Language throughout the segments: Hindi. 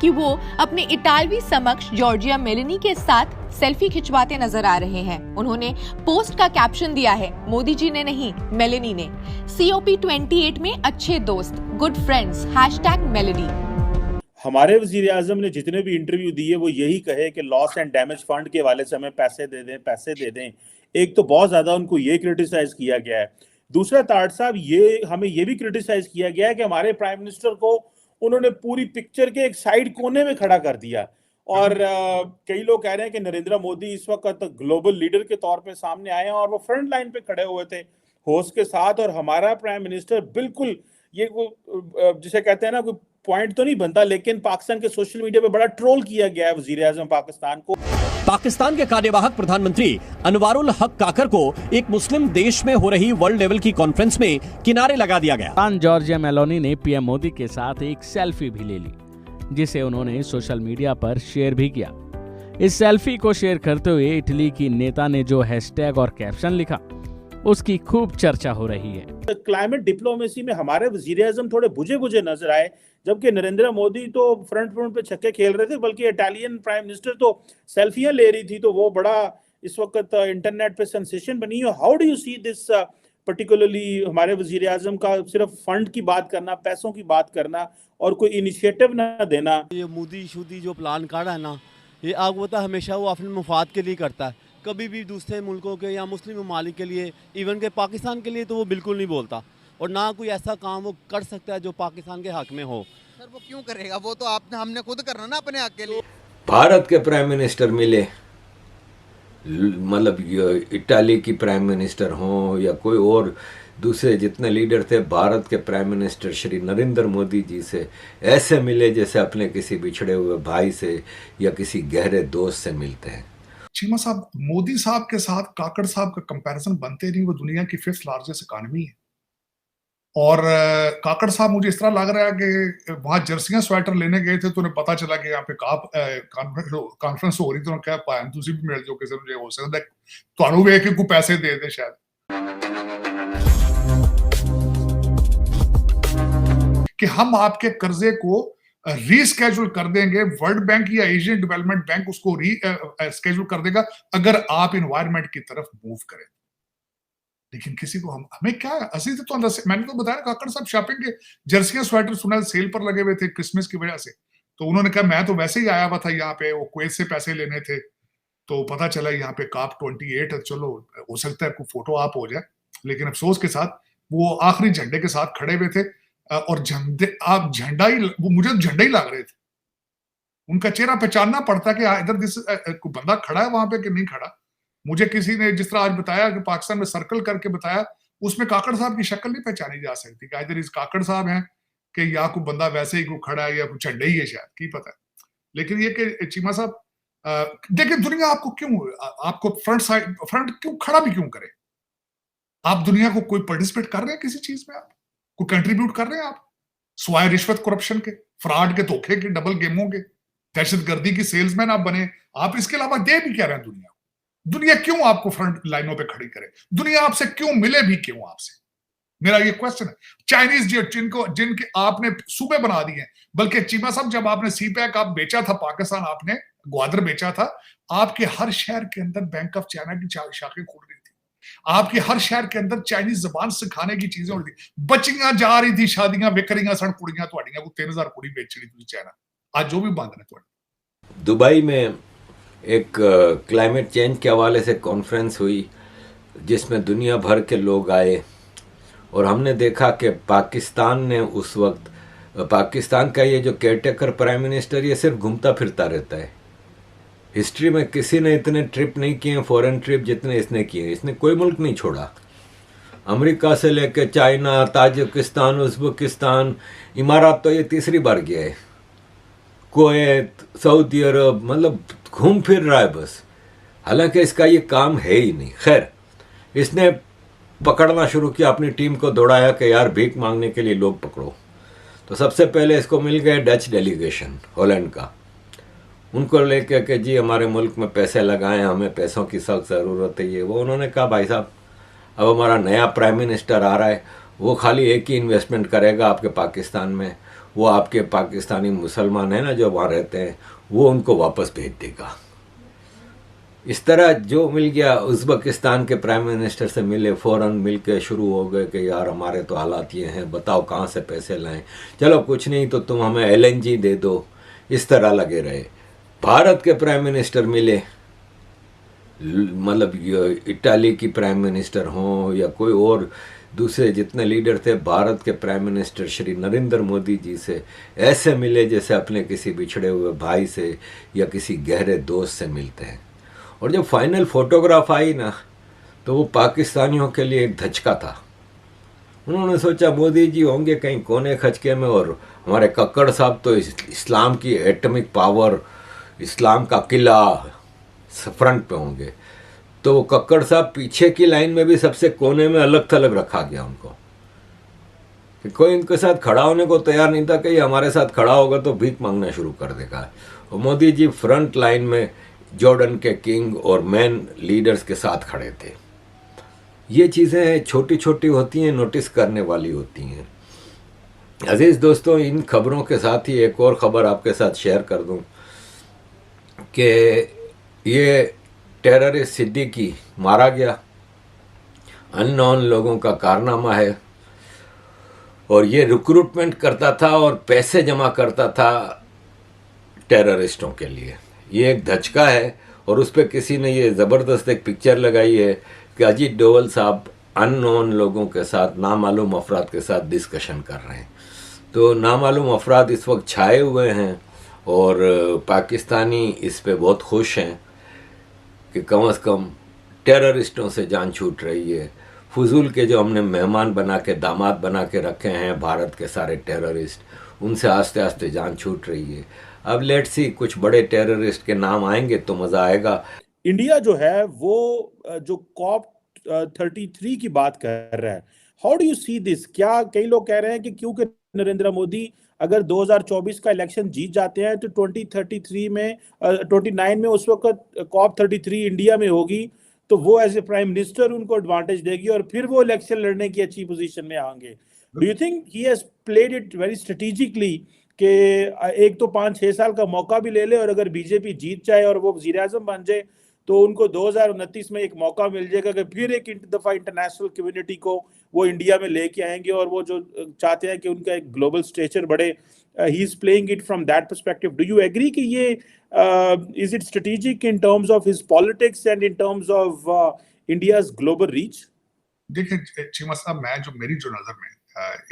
कि वो अपने इटालवी समकक्ष जॉर्जिया मेलोनी के साथ सेल्फी खिंचवाते नजर आ रहे हैं। उन्होंने पोस्ट का कैप्शन दिया है, मोदी जी ने नहीं, मेलोनी ने। COP28 में अच्छे दोस्त, गुड फ्रेंड्स, #मेलोनी। हमारे वजीर आजम ने जितने भी इंटरव्यू दिए वो यही कहे कि लॉस एंड डैमेज फंड के वाले से हमें पैसे दे दें, पैसे दे दें। एक तो बहुत ज्यादा उनको ये क्रिटिसाइज किया गया है। दूसरा, ताड़ साहब, हमें ये भी क्रिटिसाइज किया गया है कि हमारे प्राइम मिनिस्टर को उन्होंने पूरी पिक्चर के एक साइड कोने में खड़ा कर दिया। और कई लोग कह रहे हैं कि नरेंद्र मोदी इस वक्त ग्लोबल लीडर के तौर पे सामने आए हैं और वो फ्रंट लाइन पे खड़े हुए थे होस्ट के साथ, और हमारा प्राइम मिनिस्टर बिल्कुल ये जिसे कहते हैं ना, कोई पॉइंट तो नहीं बनता, लेकिन पाकिस्तान के सोशल मीडिया पे बड़ा ट्रोल किया गया है वजीर आजम पाकिस्तान को। पाकिस्तान के कार्यवाहक प्रधानमंत्री अनवारुल हक काकर को एक मुस्लिम देश में हो रही वर्ल्ड लेवल की कॉन्फ्रेंस में किनारे लगा दिया गया। जॉर्जिया मेलोनी ने पीएम मोदी के साथ एक सेल्फी भी ले ली, जिसे उन्होंने सोशल मीडिया पर शेयर भी किया। इस सेल्फी को शेयर करते हुए इटली की नेता ने जो हैशटैग और कैप्शन लिखा, उसकी खूब चर्चा हो रही है। क्लाइमेट डिप्लोमेसी में हमारे वजीर आजम थोड़े बुझे बुझे नजर आए, जबकि नरेंद्र मोदी तो फ्रंट पे छक्के खेल रहे थे, बल्कि इटालियन प्राइम मिनिस्टर तो सेल्फियां ले रही थी, तो वो बड़ा इस वक्त इंटरनेट पे सेंसेशन बनी है। How do you see this particularly हमारे वजीर आजम का सिर्फ फंड की बात करना, पैसों की बात करना और कोई इनिशिएटिव ना देना? ये मोदी शुदी जो प्लान कर रहा है ना, ये आपको पता हमेशा वो अपने मुफाद के लिए करता है। कभी भी दूसरे मुल्कों के या मुस्लिम ममालिक के लिए, इवन के पाकिस्तान के लिए तो वो बिल्कुल नहीं बोलता, और ना कोई ऐसा काम वो कर सकता है जो पाकिस्तान के हक में हो। सर वो क्यों करेगा? वो तो हमने खुद करना ना अपने हक के लिए। भारत के प्राइम मिनिस्टर मिले, मतलब इटाली की प्राइम मिनिस्टर हों या कोई और दूसरे जितने लीडर थे, भारत के प्राइम मिनिस्टर श्री नरेंद्र मोदी जी से ऐसे मिले जैसे अपने किसी बिछड़े हुए भाई से या किसी गहरे दोस्त से मिलते हैं। चीमा साहब, मोदी साहब के साथ काकड़ साहब का कंपैरिजन बनते नहीं। वो दुनिया की 5th लार्जेस्ट इकॉनमी है, और काकड़ साहब मुझे इस तरह लग रहा है कि वहां जर्सियां स्वेटर लेने गए थे तो उन्हें पता चला कि यहाँ पे कॉन्फ्रेंस हो रही, तो उन्होंने कहा भाई तुसी भी मिल जाओ किसी मुझे हो सकता है ਤੁਹਾਨੂੰ ਵੇਖ के कोई पैसे दे दे शायद। कि हम आपके कर्जे को रीस्केड्यूल कर देंगे, वर्ल्ड बैंक या एशियन डेवलपमेंट बैंक उसको रीस्केड्यूल कर देगा अगर आप इन्वायरमेंट की तरफ मूव करें। लेकिन किसी को हमें क्या है, असली तो मैंने तो बताया काकड़ साहब शॉपिंग के जर्सियां स्वेटर सुना सेल पर लगे हुए थे क्रिसमस की वजह से, तो उन्होंने कहा मैं तो वैसे ही आया हुआ था यहाँ पे, वो कुवैत से पैसे लेने थे, तो पता चला यहाँ पे COP28 है, चलो हो सकता है कोई फोटो आप हो जाए। लेकिन अफसोस के साथ वो आखिरी झंडे के साथ खड़े हुए थे, और झंडा ही, वो मुझे झंडा ही लग रहे थे। उनका चेहरा पहचानना पड़ता कि इधर कोई बंदा खड़ा है वहां पे कि नहीं खड़ा। मुझे किसी ने जिस तरह आज बताया कि पाकिस्तान में सर्कल करके बताया, उसमें काकड़ साहब की शक्ल नहीं पहचानी जा सकती कि इधर इस काकड़ साहब हैं कि या कोई बंदा वैसे ही कोई खड़ा है या कोई झंडा ही है, शायद की पता है। लेकिन ये कि चीमा साहब देखिए, दुनिया आपको फ्रंट क्यों खड़ा भी क्यों करे? आप दुनिया को कोई पार्टिसिपेट कर रहे हैं किसी चीज में? आप कोई कंट्रीब्यूट कर रहे हैं? आप स्वाय रिश्वत, करप्शन के, फ्रॉड के, धोखे के, डबल गेमों के, दहशतगर्दी की सेल्समैन आप बने? आप इसके अलावा दे भी क्या रहे हैं दुनिया को? दुनिया क्यों आपको फ्रंट लाइनों पे खड़ी करे? दुनिया आपसे क्यों मिले भी क्यों आपसे? मेरा ये क्वेश्चन है। चाइनीज जिनके आपने सूबे बना दिए, बल्कि चीमा साहब जब आपने CPEC आप बेचा था पाकिस्तान, आपने ग्वादर बेचा था, आपके हर शहर के अंदर बैंक ऑफ चाइना की शाखें खुल रही थी, आपके हर शहर के अंदर चाइनीज जबान सिखाने की चीजें हो रही थी, बच्चियां जा रही थी, शादियां विक रही सन, कुड़ियां तुहाडियां को 3000 कुड़ी बेच रही थी चाइना। आज जो भी बंद है। दुबई में एक क्लाइमेट चेंज के हवाले से कॉन्फ्रेंस हुई जिसमें दुनिया भर के लोग आए, और हमने देखा कि पाकिस्तान ने उस वक्त, पाकिस्तान का ये जो केयरटेकर प्राइम मिनिस्टर, ये सिर्फ घूमता फिरता रहता है। हिस्ट्री में किसी ने इतने ट्रिप नहीं किए, फॉरेन ट्रिप, जितने इसने किए। इसने कोई मुल्क नहीं छोड़ा, अमेरिका से लेकर चाइना, ताजिकिस्तान, उज़्बेकिस्तान, इमारात तो ये तीसरी बार गया है, कुवैत, सऊदी अरब, मतलब घूम फिर रहा है बस। हालांकि इसका ये काम है ही नहीं। खैर, इसने पकड़ना शुरू किया, अपनी टीम को दौड़ाया कि यार भीख मांगने के लिए लोग पकड़ो। तो सबसे पहले इसको मिल गए डच डेलीगेशन, हॉलैंड का। उनको लेकर के जी हमारे मुल्क में पैसे लगाएं, हमें पैसों की सख्त ज़रूरत है ये वो। उन्होंने कहा भाई साहब, अब हमारा नया प्राइम मिनिस्टर आ रहा है, वो खाली एक ही इन्वेस्टमेंट करेगा आपके पाकिस्तान में, वो आपके पाकिस्तानी मुसलमान हैं ना जो वहाँ रहते हैं, वो उनको वापस भेज देगा। इस तरह जो मिल गया, उज़्बेकिस्तान के प्राइम मिनिस्टर से मिले, फ़ौरन मिल के शुरू हो गए कि यार हमारे तो हालात ये हैं, बताओ कहाँ से पैसे लाएं, चलो कुछ नहीं तो तुम हमें LNG दे दो, इस तरह लगे रहे। भारत के प्राइम मिनिस्टर मिले, मतलब इटाली की प्राइम मिनिस्टर हों या कोई और दूसरे जितने लीडर थे, भारत के प्राइम मिनिस्टर श्री नरेंद्र मोदी जी से ऐसे मिले जैसे अपने किसी बिछड़े हुए भाई से या किसी गहरे दोस्त से मिलते हैं। और जब फाइनल फोटोग्राफ आई ना, तो वो पाकिस्तानियों के लिए एक धचका था। उन्होंने सोचा मोदी जी होंगे कहीं कोने खचके में और हमारे कक्कड़ साहब तो इस्लाम की एटॉमिक पावर, इस्लाम का किला फ्रंट पे होंगे। तो वो कक्कड़ साहब पीछे की लाइन में भी सबसे कोने में अलग थलग रखा गया उनको, कि कोई इनके साथ खड़ा होने को तैयार नहीं था कि हमारे साथ खड़ा होगा तो भीख मांगना शुरू कर देगा। और मोदी जी फ्रंट लाइन में जॉर्डन के किंग और मैन लीडर्स के साथ खड़े थे। ये चीज़ें छोटी छोटी होती हैं, नोटिस करने वाली होती हैं। अजीज़ दोस्तों, इन खबरों के साथ ही एक और ख़बर आपके साथ शेयर कर दूं कि ये टेररिस्ट सिद्दीकी मारा गया, अननोन लोगों का कारनामा है, और ये रिक्रूटमेंट करता था और पैसे जमा करता था टेररिस्टों के लिए। ये एक धचका है, और उस पर किसी ने ये ज़बरदस्त एक पिक्चर लगाई है कि अजीत डोवल साहब अननोन लोगों के साथ, नामालूम अफराद के साथ डिस्कशन कर रहे हैं। तो नामालूम अफराद इस वक्त छाए हुए हैं और पाकिस्तानी इस पे बहुत खुश हैं कि कम से कम टेररिस्टों से जान छूट रही है। फजूल के जो हमने मेहमान बना के, दामाद बना के रखे हैं भारत के सारे टेररिस्ट, उनसे आस्ते आस्ते जान छूट रही है। अब लेट्स सी, कुछ बड़े टेररिस्ट के नाम आएंगे तो मज़ा आएगा। इंडिया जो है वो जो COP33 की बात कर रहा है, how do you see this? क्या कई लोग कह रहे हैं कि क्योंकि नरेंद्र मोदी अगर 2024 का इलेक्शन जीत जाते हैं तो 2033 में 29 में उस वक्त COP33 इंडिया में होगी, तो वो एज ए प्राइम मिनिस्टर उनको एडवांटेज देगी और फिर वो इलेक्शन लड़ने की अच्छी पोजीशन में आएंगे। Do you think he has played it very strategically कि एक तो 5-6 साल का मौका भी ले ले, और अगर बीजेपी जीत जाए और वो वजीर आजम बन जाए तो उनको 2029 में एक मौका मिल जाएगा कि फिर एक दफ़ा इंटरनेशनल कम्युनिटी को वो इंडिया में लेके आएंगे, और वो जो चाहते हैं कि उनका एक ग्लोबल स्टेचर बढ़े, he is playing it from that perspective. Do you agree कि ये is it strategic in terms of his politics and in terms of India's global reach? देखिए चीमा साहब, मेरी जो नजर में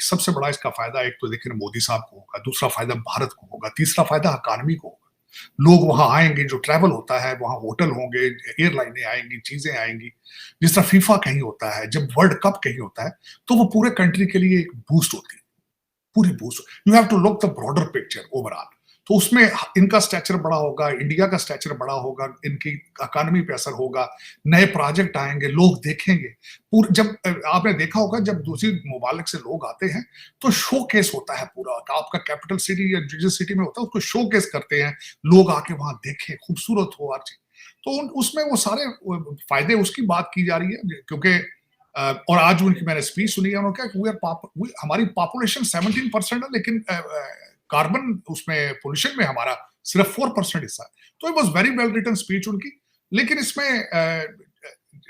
सबसे बड़ा इसका फायदा एक तो देखिए मोदी साहब को होगा, दूसरा फायदा भारत को होगा, तीसरा फायदा इकॉनमी को होगा। लोग वहां आएंगे, जो ट्रैवल होता है वहां होटल होंगे, एयरलाइनें आएंगी, चीजें आएंगी। जिस तरह फीफा कहीं होता है, जब वर्ल्ड कप कहीं होता है, तो वो पूरे कंट्री के लिए एक बूस्ट होती है, पूरी boost. You have to look the broader picture overall. तो उसमें इनका स्टैचर बड़ा होगा, इंडिया का स्टैचर बड़ा होगा, इनकी इकॉनमी पे असर होगा, नए प्रोजेक्ट आएंगे, लोग देखेंगे। पूरे जब आपने देखा होगा, जब दूसरी मुमालिक से लोग आते हैं तो शो केस होता है पूरा, आपका कैपिटल सिटी या जिस सिटी में होता है उसको शो केस करते हैं, लोग आके वहां देखें, खूबसूरत हो हर चीज। तो उसमें वो सारे फायदे उसकी बात की जा रही है, क्योंकि और आज उनकी मैंने स्पीच सुनी है, उन्होंने कहा हमारी पॉपुलेशन 17% है, लेकिन कार्बन उसमें पोल्यूशन में हमारा सिर्फ 4% हिस्सा है। तो it was very well written speech उनकी। लेकिन इसमें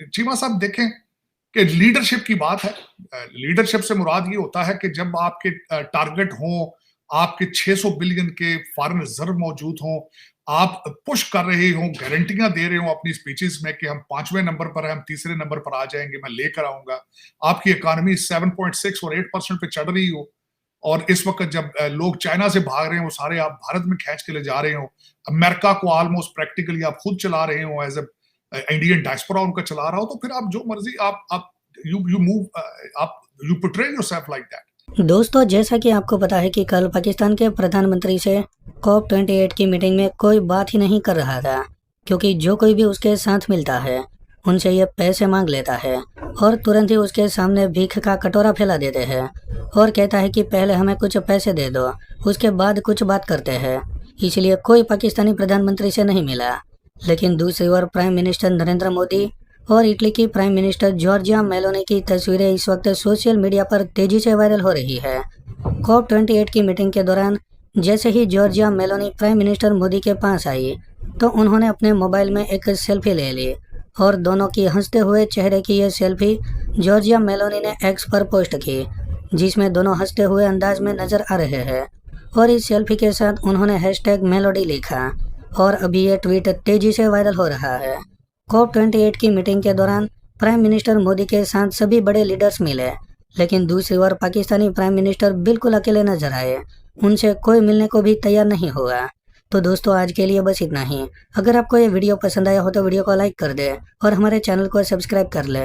चीमा साहब देखें कि लीडरशिप की बात है। लीडरशिप से मुराद ये होता है कि जब आपके टारगेट हों, आपके 600 बिलियन के फॉरेन रिजर्व मौजूद हों, आप पुश कर रहे हो, गारंटियां दे रहे हो अपनी स्पीचेस में कि हम 5वें नंबर पर हैं, हम तीसरे नंबर पर आ जाएंगे, मैं लेकर आऊंगा। आपकी इकोनॉमी 7.6 और 8% पे चढ़ रही हो, और इस वक्त जब लोग चाइना से भाग रहे हैं वो सारे आप भारत में खींच के ले जा रहे हो। अमेरिका को ऑलमोस्ट प्रैक्टिकली आप खुद चला रहे हो, एज ए इंडियन डायस्पोरा उनका चला रहा हो, तो फिर आप जो मर्जी आप you portray yourself like that. दोस्तों, जैसा कि आपको पता है कि कल पाकिस्तान के प्रधानमंत्री से COP28 की मीटिंग में कोई बात ही नहीं कर रहा था, क्योंकि जो कोई भी उसके साथ मिलता है उनसे ये पैसे मांग लेता है और तुरंत ही उसके सामने भीख का कटोरा फैला देते हैं और कहता है कि पहले हमें कुछ पैसे दे दो, उसके बाद कुछ बात करते हैं। इसलिए कोई पाकिस्तानी प्रधानमंत्री से नहीं मिला। लेकिन दूसरी ओर प्राइम मिनिस्टर नरेंद्र मोदी और इटली की प्राइम मिनिस्टर जॉर्जिया मेलोनी की तस्वीरें इस वक्त सोशल मीडिया पर तेजी से वायरल हो रही है। COP28 की मीटिंग के दौरान जैसे ही Giorgia Meloni prime minister Modi के पास आई तो उन्होंने अपने मोबाइल में एक सेल्फी ले ली और दोनों की हंसते हुए चेहरे की ये सेल्फी जॉर्जिया मेलोनी ने एक्स पर पोस्ट की, जिसमें दोनों हंसते हुए अंदाज में नजर आ रहे हैं और इस सेल्फी के साथ उन्होंने हैशटैग मेलोडी लिखा और अभी ये ट्वीट तेजी से वायरल हो रहा है। COP28 की मीटिंग के दौरान प्राइम मिनिस्टर मोदी के साथ सभी बड़े लीडर्स मिले, लेकिन दूसरी ओर पाकिस्तानी प्राइम मिनिस्टर बिल्कुल अकेले नजर आए, उनसे कोई मिलने को भी तैयार नहीं हुआ। तो दोस्तों आज के लिए बस इतना ही। अगर आपको ये वीडियो पसंद आया हो तो वीडियो को लाइक कर दे और हमारे चैनल को सब्सक्राइब कर ले।